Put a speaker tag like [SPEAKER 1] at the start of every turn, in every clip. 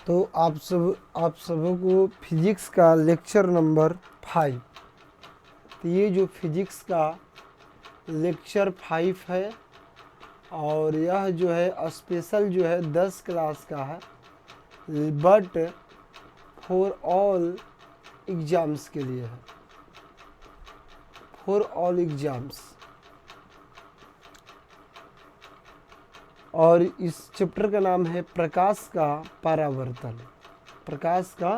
[SPEAKER 1] तो आप सबों को फिजिक्स का लेक्चर नंबर 5। तो ये जो फिजिक्स का लेक्चर 5 है और यह जो है स्पेशल जो है 10 क्लास का है, बट फॉर ऑल एग्ज़ाम्स के लिए है, फॉर ऑल एग्ज़ाम्स। और इस चैप्टर का नाम है प्रकाश का परावर्तन। प्रकाश का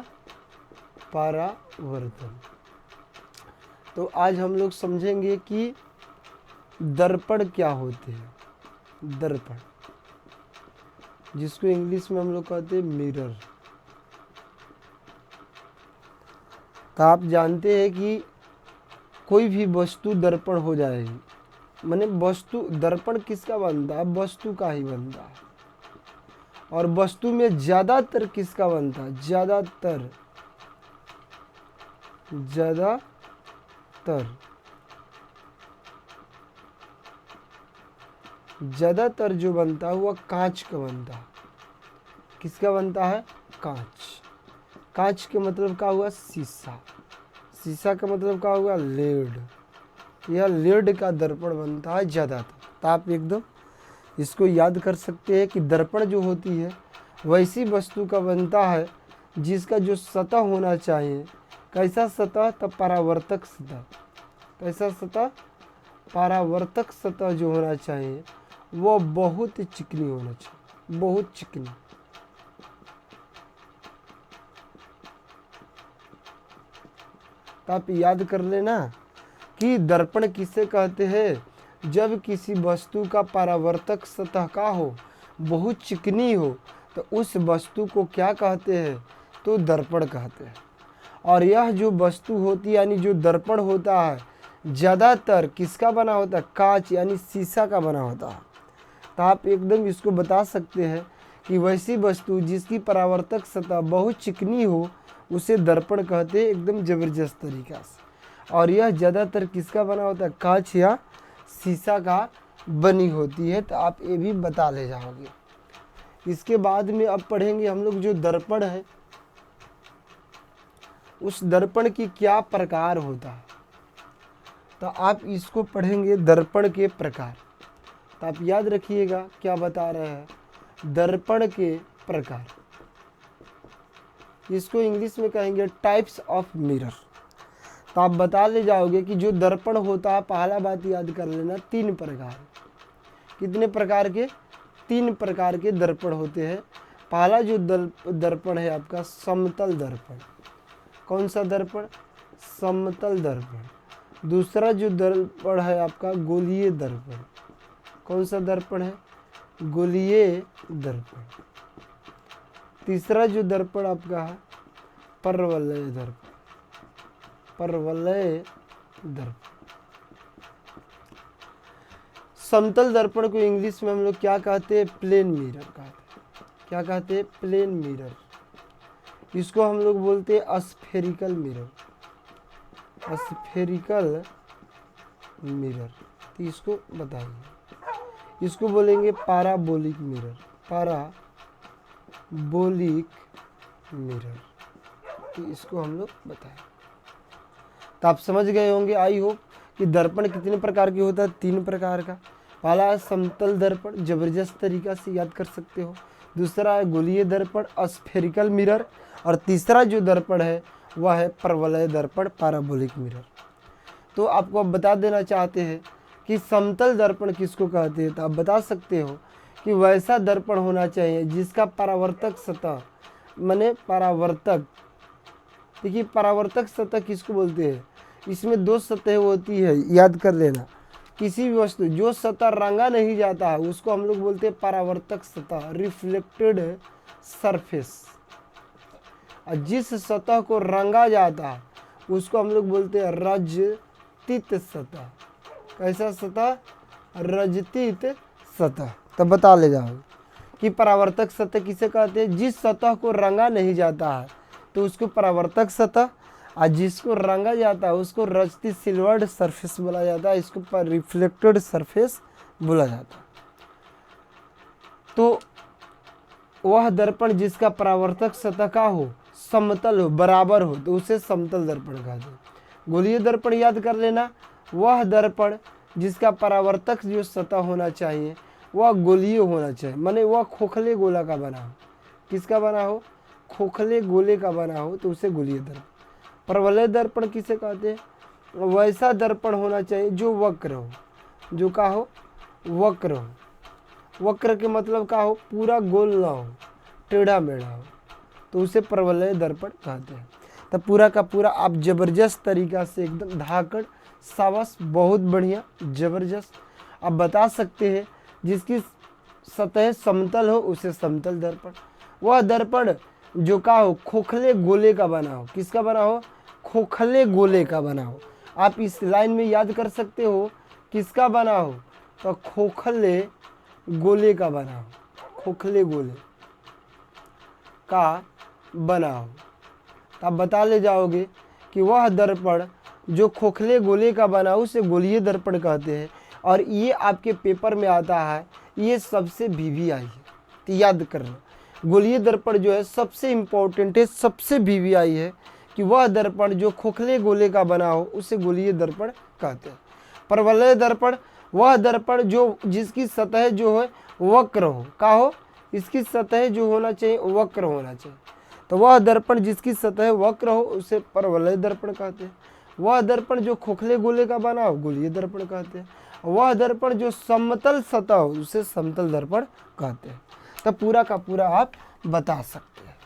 [SPEAKER 1] परावर्तन। तो आज हम लोग समझेंगे कि दर्पण क्या होते हैं। दर्पण, जिसको इंग्लिश में हम लोग कहते हैं मिरर। तो आप जानते हैं कि कोई भी वस्तु दर्पण हो जाएगी, माने वस्तु दर्पण किसका बनता है? वस्तु का ही बनता है। और वस्तु में ज्यादातर किसका बनता है? ज्यादातर जो बनता है वह कांच का बनता है। किसका बनता है? कांच। कांच के मतलब क्या हुआ? शीशा। शीशा का मतलब क्या हुआ? लेड। यह लेड का दर्पण बनता है ज़्यादातर। तो आप एकदम इसको याद कर सकते हैं कि दर्पण जो होती है वैसी वस्तु का बनता है जिसका जो सतह होना चाहिए, कैसा सतह? तब परावर्तक सतह। कैसा सतह? परावर्तक सतह जो होना चाहिए वो बहुत चिकनी होना चाहिए, बहुत चिकनी। तो आप याद कर लेना कि दर्पण किसे कहते हैं? जब किसी वस्तु का परावर्तक सतह का हो, बहुत चिकनी हो, तो उस वस्तु को क्या कहते हैं? तो दर्पण कहते हैं। और यह जो वस्तु होती है यानी जो दर्पण होता है ज़्यादातर किसका बना होता है? कांच यानी शीशा का बना होता है। तो आप एकदम इसको बता सकते हैं कि वैसी वस्तु जिसकी परावर्तक सतह बहुत चिकनी हो उसे दर्पण कहते हैं, एकदम ज़बरदस्त तरीका से। और यह ज़्यादातर किसका बना होता है? कांच या शीशा का बनी होती है। तो आप ये भी बता ले जाओगे। इसके बाद में अब पढ़ेंगे हम लोग जो दर्पण है, उस दर्पण की क्या प्रकार होता है। तो आप इसको पढ़ेंगे दर्पण के प्रकार। तो आप याद रखिएगा क्या बता रहे हैं? दर्पण के प्रकार। इसको इंग्लिश में कहेंगे टाइप्स ऑफ मिरर। तो आप बता ले जाओगे कि जो दर्पण होता है, पहला बात याद कर लेना, 3 प्रकार। कितने प्रकार के? 3 प्रकार के दर्पण होते हैं। पहला जो दर्पण है आपका समतल दर्पण। कौन सा दर्पण? समतल दर्पण। दूसरा जो दर्पण है आपका गोलीय दर्पण। कौन सा दर्पण है? गोलीय दर्पण। तीसरा जो दर्पण आपका है परवलय दर्पण। परवलय दर्पण। समतल दर्पण को इंग्लिश में हम लोग क्या कहते हैं? प्लेन मिरर कहते हैं। क्या कहते हैं? Plane mirror. इसको हम लोग बोलते हैं स्फेरिकल मिरर। Spherical mirror. तो इसको बताइए। इसको बोलेंगे पैराबोलिक मिरर। Parabolic mirror. तो इसको हम लोग बताएं। तो आप समझ गए होंगे, आई होप, कि दर्पण कितने प्रकार के होता है? 3 प्रकार का। पहला है समतल दर्पण, जबरदस्त तरीका से याद कर सकते हो। दूसरा है गोलीय दर्पण, स्फेरिकल मिरर। और तीसरा जो दर्पण है वह है परवलय दर्पण, पैराबोलिक मिरर। तो आपको अब बता देना चाहते हैं कि समतल दर्पण किसको कहते हैं। तो आप बता सकते हो कि वैसा दर्पण होना चाहिए जिसका परावर्तक सतह, माने परावर्तक, देखिए परावर्तक सतह किसको बोलते हैं? इसमें 2 सतह होती है, याद कर लेना। किसी भी वस्तु जो सतह रंगा नहीं जाता है उसको हम लोग बोलते हैं परावर्तक सतह, रिफ्लेक्टेड सरफेस। और जिस सतह को रंगा जाता है उसको हम लोग बोलते हैं रजतित सतह। कैसा सतह? रजतित सतह। तो बता ले जाओ कि परावर्तक सतह किसे कहते हैं? जिस सतह को रंगा नहीं जाता है तो उसको परावर्तक सतह, और जिसको रंगा जाता है उसको रजती सिल्वर्ड सरफेस बोला जाता है। इसको पर रिफ्लेक्टेड सरफेस बोला जाता है। तो वह दर्पण जिसका परावर्तक सतह का हो, समतल हो, बराबर हो, तो उसे समतल दर्पण कहते हैं। गोलीय दर्पण याद कर लेना, वह दर्पण जिसका परावर्तक जो सतह होना चाहिए वह गोलीय होना चाहिए, माने वह खोखले गोला का बना हो। किसका बना हो? खोखले गोले का बना हो, तो उसे गोलीय दर्पण। परवलय दर्पण किसे कहते हैं? वैसा दर्पण होना चाहिए जो वक्र हो, जो का हो? वक्र हो। वक्र के मतलब का हो? पूरा गोल ना हो, टेढ़ा मेढ़ा हो, तो उसे परवलय दर्पण कहते हैं। तो पूरा का पूरा आप जबरदस्त तरीका से एकदम धाकड़, सावस, बहुत बढ़िया, जबरदस्त आप बता सकते हैं। जिसकी सतह समतल हो उसे समतल दर्पण। वह दर्पण जो का हो खोखले गोले का बना हो। किसका बना हो? खोखले गोले का बना हो। आप इस लाइन में याद कर सकते हो किसका बना हो, तो खोखले गोले का बना हो, खोखले गोले का बना हो। तो आप बता ले जाओगे कि वह दर्पण जो खोखले गोले का बना हो उसे गोलीय दर्पण कहते हैं। और ये आपके पेपर में आता है, ये सबसे VVI है, तो याद करना। गोलीय दर्पण जो है सबसे इम्पोर्टेंट है, सबसे VVI है कि वह दर्पण जो खोखले गोले का बना हो उसे गोलीय दर्पण कहते हैं। परवलय दर्पण वह दर्पण जो जिसकी सतह जो है वक्र हो, का हो? इसकी सतह जो होना चाहिए वक्र होना चाहिए। तो वह दर्पण जिसकी सतह वक्र हो उसे परवलय दर्पण कहते हैं। वह दर्पण जो खोखले गोले का बना हो गोलीय दर्पण कहते हैं। वह दर्पण जो समतल सतह हो उसे समतल दर्पण कहते हैं। तो पूरा का पूरा आप बता सकते हैं।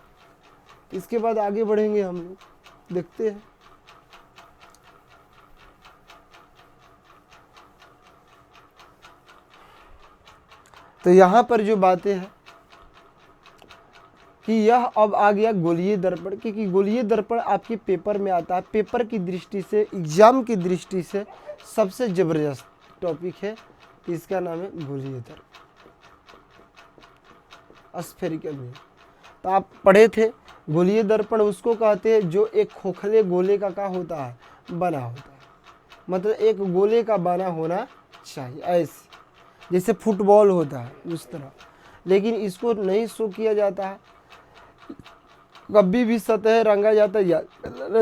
[SPEAKER 1] इसके बाद आगे बढ़ेंगे हम लोग, देखते हैं। तो यहाँ पर जो बातें हैं कि यह अब आ गया गोलीय दर्पण, क्योंकि गोलीय दर्पण आपके पेपर में आता है। पेपर की दृष्टि से, एग्जाम की दृष्टि से सबसे जबरदस्त टॉपिक है। इसका नाम है गोलीय दर्पण, स्फेरिकल व्यू। तो आप पढ़े थे गोलीय दर्पण उसको कहते हैं जो एक खोखले गोले का होता है, बना होता है। मतलब एक गोले का बना होना चाहिए, ऐसे जैसे फुटबॉल होता है उस तरह। लेकिन इसको नहीं शो किया जाता है, कभी भी सतह रंगा जाता है या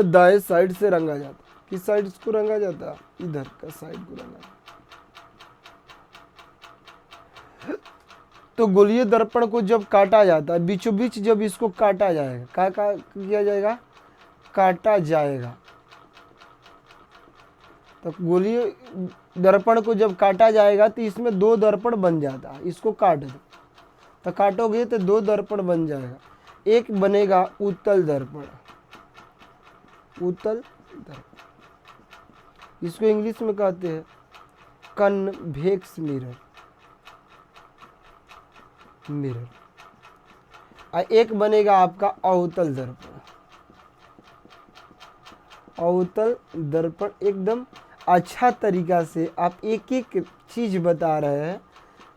[SPEAKER 1] दाएं साइड से रंगा जाता है। किस साइड को रंगा जाता है? इधर का साइड को रंगा जाता है। तो गोलीय दर्पण को जब काटा जाता है, बीचों बीच जब इसको काटा जाएगा, क्या किया जाएगा? काटा जाएगा। तो गोलीय दर्पण को जब काटा जाएगा तो इसमें दो दर्पण बन जाता है। इसको काट दो, तो काटोगे तो दो दर्पण बन जाएगा। एक बनेगा उत्तल दर्पण, उत्तल दर्पण, इसको इंग्लिश में कहते हैं कन्वेक्स मिरर, मिरर। और एक बनेगा आपका अवतल दर्पण। अवतल दर्पण एकदम अच्छा तरीका से आप एक एक चीज बता रहे हैं,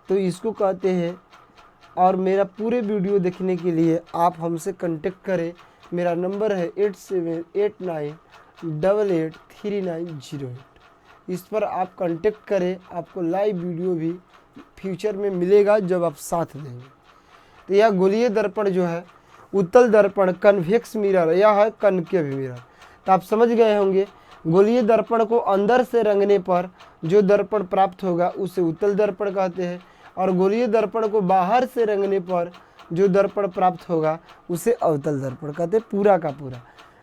[SPEAKER 1] तो इसको कहते हैं। और मेरा पूरे वीडियो देखने के लिए आप हमसे कांटेक्ट करें। मेरा नंबर है 8789883908। इस पर आप कांटेक्ट करें, आपको लाइव वीडियो भी फ्यूचर में मिलेगा जब आप साथ देंगे। तो यह गोलीय दर्पण जो है, उत्तल दर्पण, कन्वेक्स मिरर, यह है कनकेव मिरर। तो आप समझ गए होंगे, गोलीय दर्पण को अंदर से रंगने पर जो दर्पण प्राप्त होगा उसे उत्तल दर्पण कहते हैं। और गोलीय दर्पण को बाहर से रंगने पर जो दर्पण प्राप्त होगा उसे अवतल दर्पण कहते हैं। पूरा का पूरा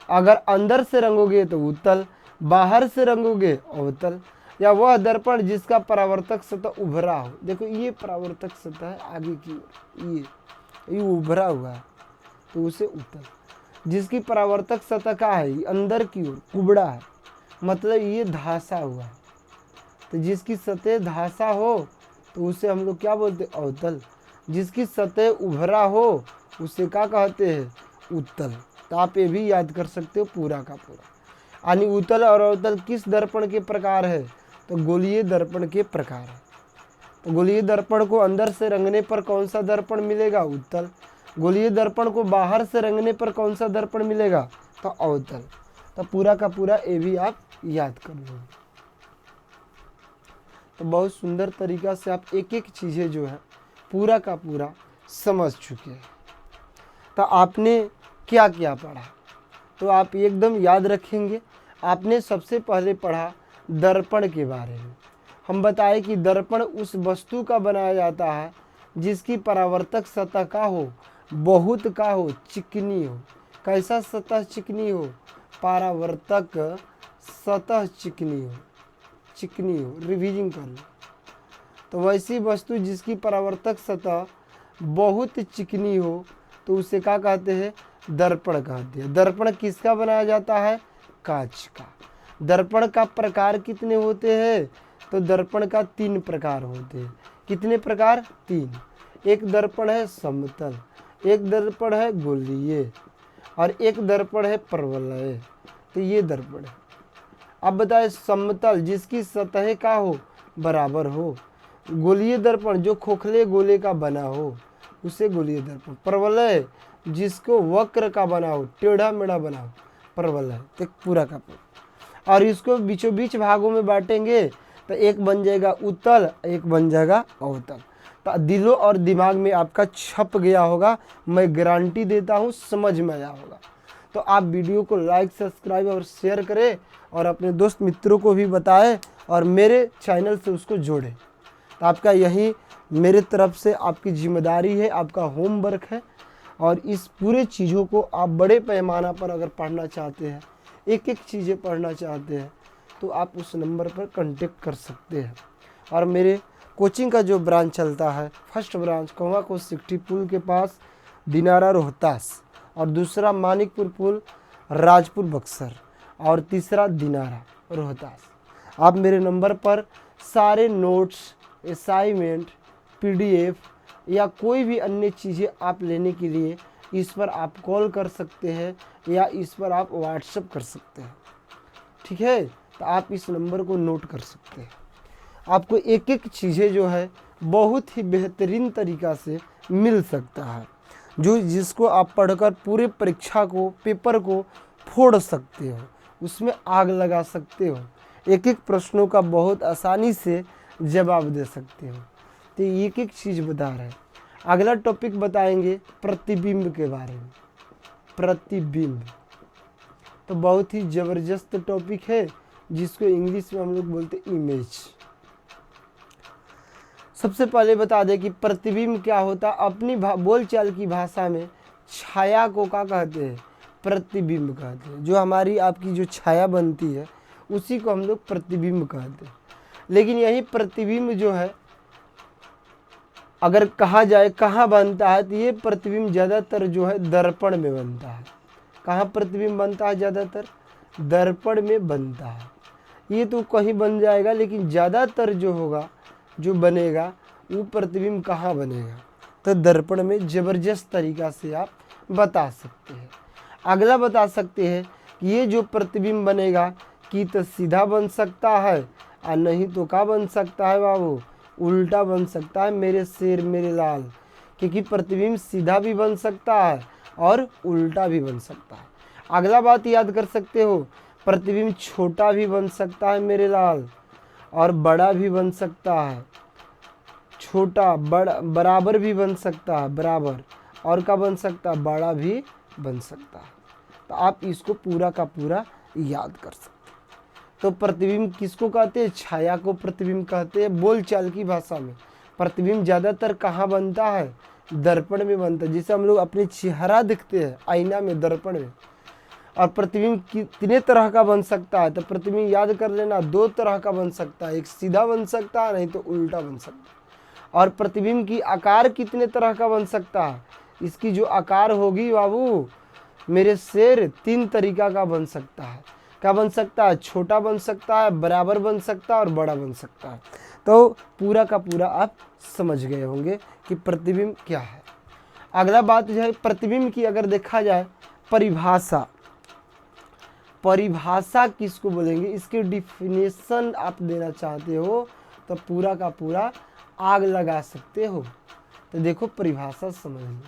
[SPEAKER 1] अगर अंदर से रंगोगे तो उत्तल, बाहर से रंगोगे अवतल। या वह दर्पण जिसका परावर्तक सतह उभरा हो। देखो ये परावर्तक सतह है आगे की ओर, ये उभरा हुआ है, तो उसे उत्तल। जिसकी परावर्तक सतह का है अंदर की ओर कुबड़ा है, मतलब ये धासा हुआ है। तो जिसकी सतह धासा हो तो उसे हम लोग क्या बोलते हैं? अवतल। जिसकी सतह उभरा हो उसे क्या कहते हैं? उत्तल। तो आप ये भी याद कर सकते हो पूरा का पूरा। यानी उत्तल और अवतल किस दर्पण के प्रकार है? तो गोलीय दर्पण के प्रकार है। तो गोलीय दर्पण को अंदर से रंगने पर कौन सा दर्पण मिलेगा? उत्तल। गोलीय दर्पण को बाहर से रंगने पर कौन सा दर्पण मिलेगा? तो अवतल। तो पूरा का पूरा ये भी आप याद कर लो। तो बहुत सुंदर तरीका से आप एक एक चीज़ें जो है पूरा का पूरा समझ चुके हैं। तो आपने क्या क्या पढ़ा? तो आप एकदम याद रखेंगे। आपने सबसे पहले पढ़ा दर्पण के बारे में। हम बताए कि दर्पण उस वस्तु का बनाया जाता है जिसकी परावर्तक सतह का हो, बहुत का हो, चिकनी हो। कैसा सतह चिकनी हो? परावर्तक सतह चिकनी हो, चिकनी हो। रिवीजिंग कर लो। तो वैसी वस्तु जिसकी परावर्तक सतह बहुत चिकनी हो तो उसे क्या कहते हैं? दर्पण कहते हैं। दर्पण किसका बनाया जाता है? कांच का। दर्पण का प्रकार कितने होते हैं? तो दर्पण का 3 प्रकार होते हैं। कितने प्रकार? 3। एक दर्पण है समतल, एक दर्पण है गोलीय और एक दर्पण है परवलय। तो ये दर्पण है। अब बताए समतल जिसकी सतह का हो, बराबर हो। गोलीय दर्पण जो खोखले गोले का बना हो उसे गोलीय दर्पण। परवलय जिसको वक्र का बना हो, टेढ़ा मेढ़ा बना हो, परवलय। तो पूरा का पूरा। और इसको बीचों बीच भागों में बांटेंगे तो एक बन जाएगा उत्तल, एक बन जाएगा अवतल। तो दिलों और दिमाग में आपका छप गया होगा, मैं गारंटी देता हूँ समझ में आया होगा। तो आप वीडियो को लाइक, सब्सक्राइब और शेयर करें और अपने दोस्त मित्रों को भी बताएं और मेरे चैनल से उसको जोड़ें। तो आपका यही मेरे तरफ से आपकी जिम्मेदारी है, आपका होमवर्क है। और इस पूरे चीज़ों को आप बड़े पैमाना पर अगर पढ़ना चाहते हैं, एक एक चीज़ें पढ़ना चाहते हैं, तो आप उस नंबर पर कांटेक्ट कर सकते हैं। और मेरे कोचिंग का जो ब्रांच चलता है, फर्स्ट ब्रांच कौवा को सिकटी पुल के पास दिनारा रोहतास, और दूसरा मानिकपुर पुल राजपुर बक्सर, और तीसरा दिनारा रोहतास। आप मेरे नंबर पर सारे नोट्स, असाइनमेंट, PDF या कोई भी अन्य चीज़ें आप लेने के लिए इस पर आप कॉल कर सकते हैं या इस पर आप व्हाट्सएप कर सकते हैं। ठीक है, तो आप इस नंबर को नोट कर सकते हैं। आपको एक एक चीज़ें जो है बहुत ही बेहतरीन तरीक़ा से मिल सकता है, जो जिसको आप पढ़कर पूरे परीक्षा को, पेपर को फोड़ सकते हो, उसमें आग लगा सकते हो, एक एक प्रश्नों का बहुत आसानी से जवाब दे सकते हो। तो एक एक चीज़ बता रहे हैं। अगला टॉपिक बताएंगे प्रतिबिंब के बारे में। प्रतिबिंब तो बहुत ही ज़बरदस्त टॉपिक है जिसको इंग्लिश में हम लोग बोलते हैं इमेज। सबसे पहले बता दें कि प्रतिबिंब क्या होता है। अपनी बोलचाल की भाषा में छाया को क्या कहते हैं? प्रतिबिंब कहते हैं। जो हमारी आपकी जो छाया बनती है उसी को हम लोग प्रतिबिंब कहते हैं। लेकिन यही प्रतिबिंब जो है अगर कहा जाए कहाँ बनता है, तो ये प्रतिबिंब ज़्यादातर जो है दर्पण में बनता है। कहाँ प्रतिबिंब बनता है? ज़्यादातर दर्पण में बनता है। ये तो कहीं बन जाएगा, लेकिन ज़्यादातर जो होगा, जो बनेगा, वो प्रतिबिंब कहाँ बनेगा? तो दर्पण में। ज़बरदस्त तरीक़ा से आप बता सकते हैं। अगला बता सकते हैं कि ये जो प्रतिबिंब बनेगा कि तो सीधा बन सकता है और नहीं तो क्या बन सकता है बाबू? उल्टा बन सकता है मेरे शेर मेरे लाल। क्योंकि प्रतिबिंब सीधा भी बन सकता है और उल्टा भी बन सकता है। अगला बात याद कर सकते हो, प्रतिबिंब छोटा भी बन सकता है मेरे लाल और बड़ा भी बन सकता है। छोटा बड़ा बराबर भी बन सकता है, बराबर, और क्या बन सकता है? बड़ा भी बन सकता है। तो आप इसको पूरा का पूरा याद कर सकते हैं। तो प्रतिबिंब किसको कहते हैं? छाया को प्रतिबिंब कहते हैं बोलचाल की भाषा में। प्रतिबिंब ज़्यादातर कहाँ बनता है? दर्पण में बनता है। जिसे हम लोग अपने चेहरा दिखते हैं आईना में, दर्पण में। और प्रतिबिंब कितने तरह का बन सकता है? तो प्रतिबिंब याद कर लेना, 2 तरह का बन सकता है। एक सीधा बन सकता है, नहीं तो उल्टा बन सकता है। और प्रतिबिंब की आकार कितने तरह का बन सकता है? इसकी जो आकार होगी बाबू मेरे शेर, 3 तरीका का बन सकता है। क्या बन सकता है? छोटा बन सकता है, बराबर बन सकता है और बड़ा बन सकता है। तो पूरा का पूरा आप समझ गए होंगे कि प्रतिबिंब क्या है। अगला बात जो है प्रतिबिंब की अगर देखा जाए परिभाषा, परिभाषा किसको बोलेंगे? इसके डिफिनेशन आप देना चाहते हो तो पूरा का पूरा आग लगा सकते हो। तो देखो परिभाषा समझिए।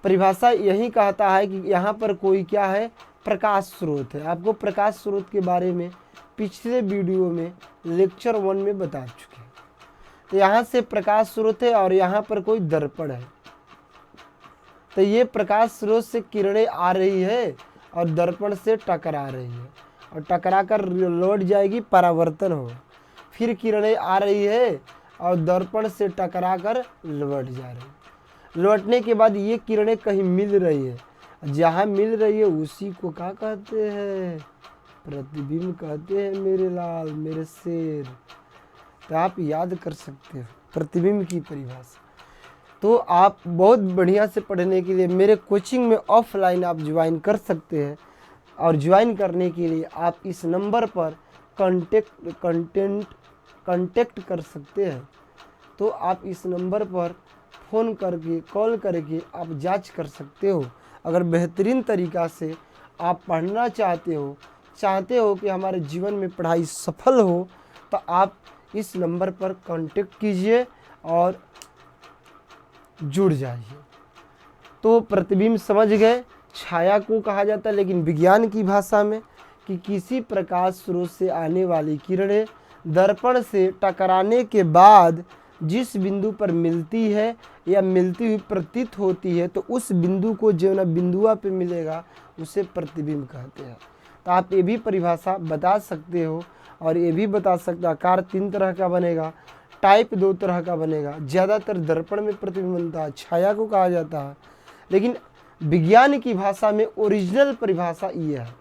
[SPEAKER 1] परिभाषा यही कहता है कि यहाँ पर कोई क्या है? प्रकाश स्रोत है। आपको प्रकाश स्रोत के बारे में पिछले वीडियो में लेक्चर 1 में बता चुके हैं। तो यहाँ से प्रकाश स्रोत है और यहाँ पर कोई दर्पण है। तो ये प्रकाश स्रोत से किरणें आ रही है और दर्पण से टकरा रही है और टकरा कर लौट जाएगी, परावर्तन हो। फिर किरणें आ रही है और दर्पण से टकरा कर लौट जा रही है। लौटने के बाद ये किरणें कहीं मिल रही है, जहाँ मिल रही है उसी को क्या कहते हैं? प्रतिबिंब कहते हैं मेरे लाल, मेरे शेर। तो आप याद कर सकते हो प्रतिबिंब की परिभाषा। तो आप बहुत बढ़िया से पढ़ने के लिए मेरे कोचिंग में ऑफलाइन आप ज्वाइन कर सकते हैं, और ज्वाइन करने के लिए आप इस नंबर पर कांटेक्ट कर सकते हैं। तो आप इस नंबर पर फ़ोन करके, कॉल करके आप जांच कर सकते हो। अगर बेहतरीन तरीक़ा से आप पढ़ना चाहते हो कि हमारे जीवन में पढ़ाई सफल हो, तो आप इस नंबर पर कांटेक्ट कीजिए और जुड़ जाइए। तो प्रतिबिंब समझ गए, छाया को कहा जाता है लेकिन विज्ञान की भाषा में, कि किसी प्रकाश स्रोत से आने वाली किरणें दर्पण से टकराने के बाद जिस बिंदु पर मिलती है या मिलती हुई प्रतीत होती है, तो उस बिंदु को जो ना बिंदुआ पे मिलेगा उसे प्रतिबिंब कहते हैं। तो आप ये भी परिभाषा बता सकते हो, और ये भी बता सकते हो आकार 3 तरह का बनेगा, टाइप 2 तरह का बनेगा। ज़्यादातर दर्पण में प्रतिबिंब बनता है, छाया को कहा जाता है, लेकिन विज्ञान की भाषा में ओरिजिनल परिभाषा ये है।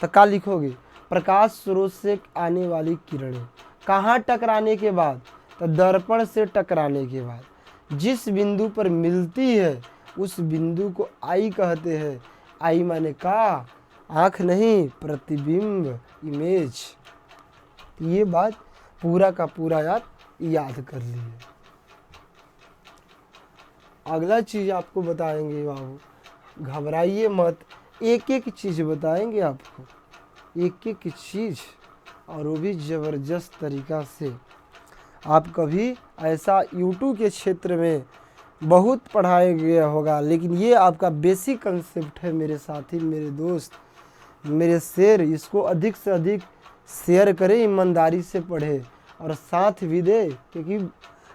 [SPEAKER 1] तो क्या लिखोगे? प्रकाश स्रोत से आने वाली किरणें कहाँ टकराने के बाद? तो दर्पण से टकराने के बाद जिस बिंदु पर मिलती है उस बिंदु को आई कहते हैं। आई माने का? आँख नहीं, प्रतिबिंब, इमेज। ये बात पूरा का पूरा याद कर लिए। अगला चीज़ आपको बताएंगे बाबू, घबराइए मत, एक एक चीज़ बताएंगे आपको, एक एक चीज़, और वो भी ज़बरदस्त तरीक़ा से। आप कभी ऐसा यूट्यूब के क्षेत्र में बहुत पढ़ाया गया होगा, लेकिन ये आपका बेसिक कंसेप्ट है मेरे साथी, मेरे दोस्त, मेरे शेर। इसको अधिक से अधिक शेयर करें, ईमानदारी से पढ़े और साथ भी दे, क्योंकि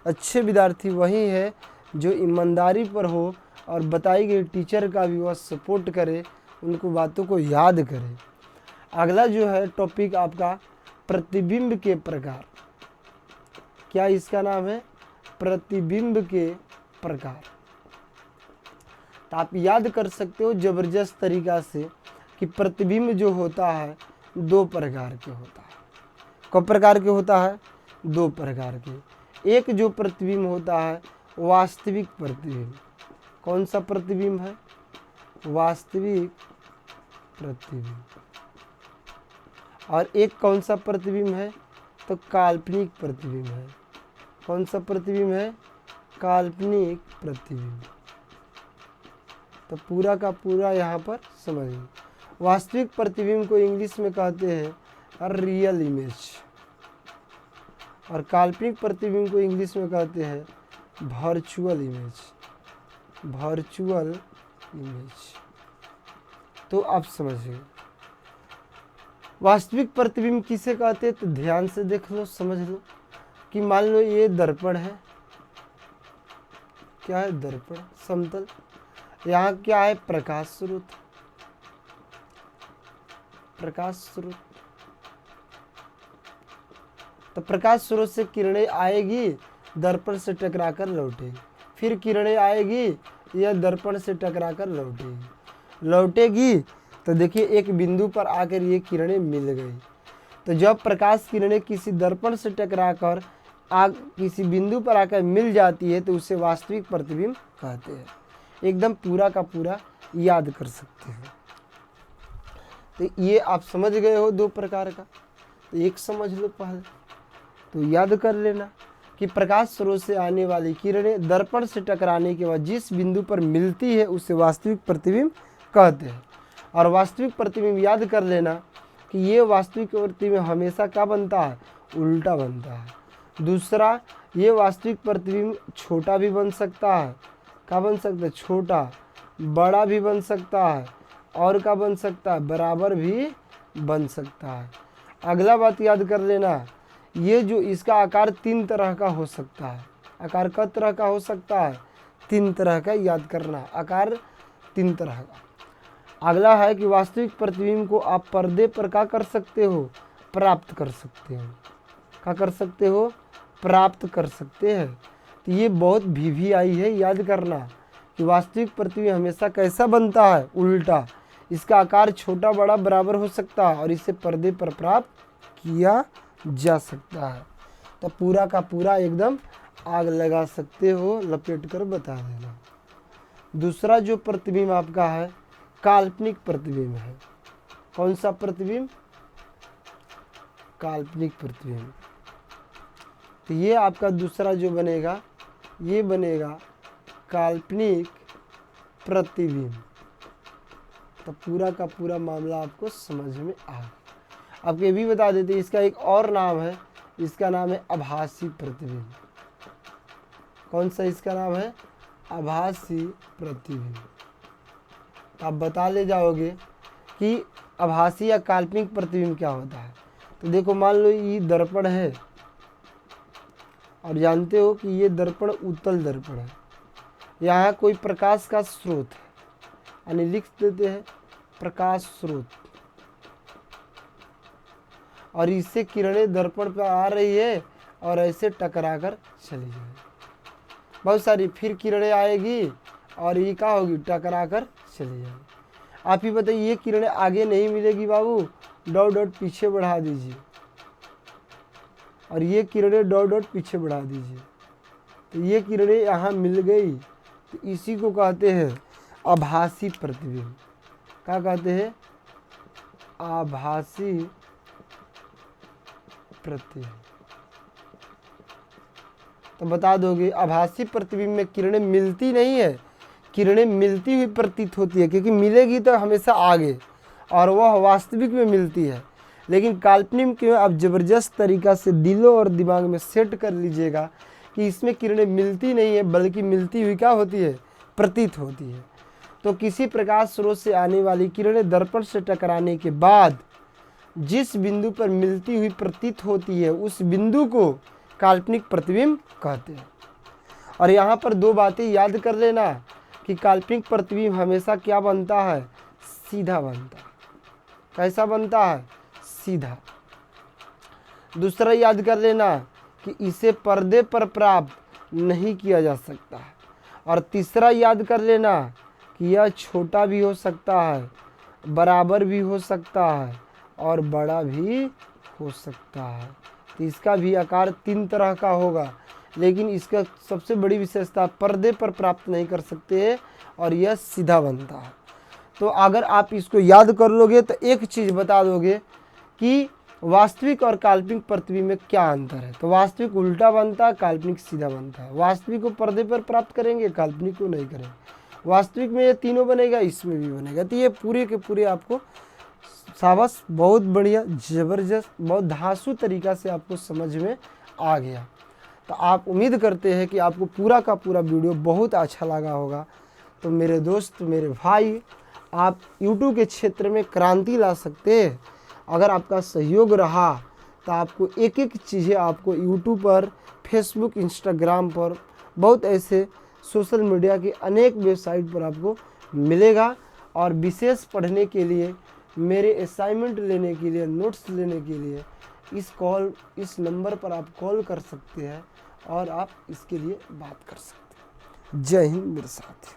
[SPEAKER 1] अच्छे विद्यार्थी वही है जो ईमानदारी पर हो और बताई गई टीचर का भी वह सपोर्ट करे, उनको बातों को याद करे। अगला जो है टॉपिक आपका प्रतिबिंब के प्रकार। क्या इसका नाम है? प्रतिबिंब के प्रकार। तो आप याद कर सकते हो ज़बरदस्त तरीक़ा से कि प्रतिबिंब जो होता है 2 प्रकार के होता है। कब प्रकार के होता है? 2 प्रकार के। एक जो प्रतिबिंब होता है वास्तविक प्रतिबिंब। कौन सा प्रतिबिंब है? वास्तविक प्रतिबिंब। और एक कौन सा प्रतिबिंब है? तो काल्पनिक प्रतिबिंब है। कौन सा प्रतिबिंब है? काल्पनिक प्रतिबिंब। तो पूरा का पूरा यहाँ पर समझिए। वास्तविक प्रतिबिंब को इंग्लिश में कहते हैं रियल इमेज, और काल्पनिक प्रतिबिंब को इंग्लिश में कहते हैं वर्चुअल इमेज। Virtual image. तो आप समझिए वास्तविक प्रतिबिंब किसे कहते हैं। तो ध्यान से देख लो, समझ लो कि मान लो ये दर्पण है। क्या है? दर्पण, समतल। यहाँ क्या है? प्रकाश स्रोत। प्रकाश स्रोत। तो प्रकाश स्रोत से किरणें आएगी, दर्पण से टकराकर लौटेगी, फिर किरणें आएगी, यह दर्पण से टकराकर लौटेगी। तो देखिए एक बिंदु पर आकर ये किरणें मिल गई। तो जब प्रकाश किरणें किसी दर्पण से टकराकर किसी बिंदु पर आकर मिल जाती है तो उसे वास्तविक प्रतिबिंब कहते हैं। एकदम पूरा का पूरा याद कर सकते हैं। तो ये आप समझ गए हो 2 प्रकार का। तो एक समझ लो पहले, तो याद कर लेना कि प्रकाश स्रोत से आने वाली किरणें दर्पण से टकराने के बाद जिस बिंदु पर मिलती है उसे वास्तविक प्रतिबिंब कहते हैं। और वास्तविक प्रतिबिंब याद कर लेना कि ये वास्तविक प्रतिबिंब हमेशा क्या बनता है? उल्टा बनता है। दूसरा, ये वास्तविक प्रतिबिंब छोटा भी बन सकता है। क्या बन सकता है? छोटा। बड़ा भी बन सकता है, और क्या बन सकता है? बराबर भी बन सकता है। अगला बात याद कर लेना, ये जो इसका आकार 3 तरह का हो सकता है। आकार किस तरह का हो सकता है? तीन तरह का याद करना, आकार तीन तरह का। अगला है कि वास्तविक प्रतिबिंब को आप पर्दे पर क्या कर सकते हो, प्राप्त कर सकते हो। क्या कर सकते हो, प्राप्त कर सकते हैं। तो ये बहुत VVI है याद करना कि वास्तविक प्रतिबिंब हमेशा कैसा बनता है, उल्टा। इसका आकार छोटा बड़ा बराबर हो सकता है और इसे पर्दे पर प्राप्त किया जा सकता है। तो पूरा का पूरा एकदम आग लगा सकते हो, लपेट कर बता देना। दूसरा जो प्रतिबिंब आपका है काल्पनिक प्रतिबिंब है। कौन सा प्रतिबिंब, काल्पनिक प्रतिबिंब। तो ये आपका दूसरा जो बनेगा, ये बनेगा काल्पनिक प्रतिबिंब। तो पूरा का पूरा मामला आपको समझ में आ गया। आपको ये भी बता देते इसका एक और नाम है, इसका नाम है आभासी प्रतिबिंब। कौन सा इसका नाम है, आभासी प्रतिबिंब। आप बता ले जाओगे कि आभासी या काल्पनिक प्रतिबिंब क्या होता है। तो देखो मान लो ये दर्पण है और जानते हो कि ये दर्पण उत्तल दर्पण है। यहाँ कोई प्रकाश का स्रोत है, यानी लिख देते हैं प्रकाश स्रोत, और इससे किरणें दर्पण पर आ रही है और ऐसे टकरा कर चली जाएगी। बहुत सारी फिर किरणें आएगी और ये क्या होगी, टकरा कर चली जाएगी। आप ही बताइए ये किरणें आगे नहीं मिलेगी बाबू, डॉट डॉट पीछे बढ़ा दीजिए, और ये किरणें डॉट डॉट पीछे बढ़ा दीजिए। तो ये किरणें यहाँ मिल गई, तो इसी को कहते हैं आभासी प्रतिबिंब। क्या कहते हैं, आभासी प्रतिबिंब। तो बता दोगे आभासी प्रतिबिंब में किरणें मिलती नहीं है, किरणें मिलती हुई प्रतीत होती है, क्योंकि मिलेगी तो हमेशा आगे और वह वास्तविक में मिलती है। लेकिन काल्पनिक में आप ज़बरदस्त तरीक़ा से दिलों और दिमाग में सेट कर लीजिएगा कि इसमें किरणें मिलती नहीं है, बल्कि मिलती हुई क्या होती है, प्रतीत होती है। तो किसी प्रकाश स्रोत से आने वाली किरणें दर्पण से टकराने के बाद जिस बिंदु पर मिलती हुई प्रतीत होती है उस बिंदु को काल्पनिक प्रतिबिंब कहते हैं। और यहाँ पर दो बातें याद कर लेना कि काल्पनिक प्रतिबिंब हमेशा क्या बनता है, सीधा बनता है। कैसा बनता है, सीधा। दूसरा याद कर लेना कि इसे पर्दे पर प्राप्त नहीं किया जा सकता है। और तीसरा याद कर लेना कि यह छोटा भी हो सकता है, बराबर भी हो सकता है और बड़ा भी हो सकता है। तो इसका भी आकार तीन तरह का होगा, लेकिन इसका सबसे बड़ी विशेषता पर्दे पर प्राप्त नहीं कर सकते और यह सीधा बनता है। तो अगर आप इसको याद कर लोगे तो एक चीज़ बता दोगे कि वास्तविक और काल्पनिक प्रतिबिंब में क्या अंतर है। तो वास्तविक उल्टा बनता है, काल्पनिक सीधा बनता है। वास्तविक को पर्दे पर प्राप्त करेंगे, काल्पनिक को नहीं करेंगे। वास्तविक में ये तीनों बनेगा, इसमें भी बनेगा। तो ये पूरे के पूरे आपको शाबाश, बहुत बढ़िया, ज़बरदस्त, बहुत धांसू तरीक़ा से आपको समझ में आ गया। तो आप उम्मीद करते हैं कि आपको पूरा का पूरा वीडियो बहुत अच्छा लगा होगा। तो मेरे दोस्त, मेरे भाई, आप YouTube के क्षेत्र में क्रांति ला सकते हैं। अगर आपका सहयोग रहा तो आपको एक एक चीज़ें आपको YouTube पर, Facebook, Instagram पर, बहुत ऐसे सोशल मीडिया के अनेक वेबसाइट पर आपको मिलेगा। और विशेष पढ़ने के लिए, मेरे असाइनमेंट लेने के लिए, नोट्स लेने के लिए इस नंबर पर आप कॉल कर सकते हैं और आप इसके लिए बात कर सकते हैं। जय हिंद मेरे साथी।